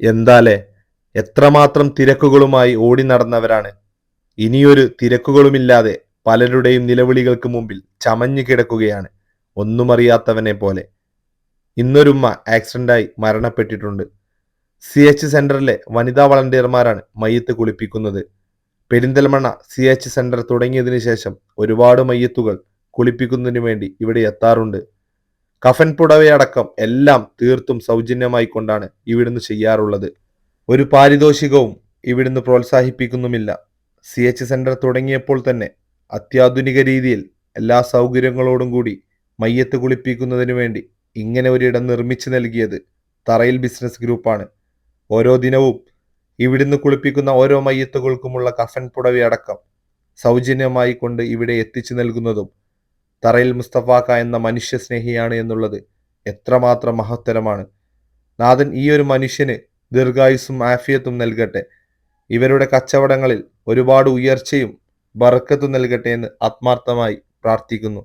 എന്താലേ, എത്രമാത്രം തിരക്കുകളുമായി ഓടി നടന്നവരാണ്. ഇനിയൊരു തിരക്കുകളുമില്ലാതെ പലരുടെയും നിലവിളികൾക്ക് മുമ്പിൽ ചമഞ്ഞു കിടക്കുകയാണ്, ഒന്നും അറിയാത്തവനെ പോലെ. ഇന്നൊരുമ്മ ആക്സിഡന്റായി മരണപ്പെട്ടിട്ടുണ്ട്. CH സെന്ററിലെ വനിതാ വളണ്ടിയർമാരാണ് മയ്യത്ത് കുളിപ്പിക്കുന്നത്. പെരിന്തൽമണ്ണ CH സെന്റർ തുടങ്ങിയതിനു ശേഷം ഒരുപാട് മയ്യത്തുകൾ കുളിപ്പിക്കുന്നതിനു വേണ്ടി ഇവിടെ എത്താറുണ്ട്. കഫൻ പുടവയടക്കം എല്ലാം തീർത്തും സൗജന്യമായി കൊണ്ടാണ് ഇവിടുന്ന് ചെയ്യാറുള്ളത്. ഒരു പാരിതോഷികവും ഇവിടുന്ന് പ്രോത്സാഹിപ്പിക്കുന്നുമില്ല. CH സെന്റർ തുടങ്ങിയപ്പോൾ തന്നെ അത്യാധുനിക രീതിയിൽ എല്ലാ സൗകര്യങ്ങളോടും കൂടി മയ്യത്ത് കുളിപ്പിക്കുന്നതിന് വേണ്ടി ഇങ്ങനെ ഒരിടം നിർമ്മിച്ചു നൽകിയത് തറയിൽ ബിസിനസ് ഗ്രൂപ്പാണ്. ഓരോ ദിനവും ഇവിടുന്ന് കുളിപ്പിക്കുന്ന ഓരോ മയ്യത്തുകൾക്കുമുള്ള കഫൻ പുടവയടക്കം സൗജന്യമായി കൊണ്ട് ഇവിടെ എത്തിച്ചു നൽകുന്നതും തറയിൽ മുസ്തഫാക്ക എന്ന മനുഷ്യ സ്നേഹിയാണ് എന്നുള്ളത് എത്രമാത്രം മഹത്തരമാണ്. നാഥൻ ഈ ഒരു മനുഷ്യന് ദീർഘായുസ്സും ആഫിയത്തും നൽകട്ടെ. ഇവരുടെ കച്ചവടങ്ങളിൽ ഒരുപാട് ഉയർച്ചയും ബർക്കത്തും നൽകട്ടെ എന്ന് ആത്മാർത്ഥമായി പ്രാർത്ഥിക്കുന്നു.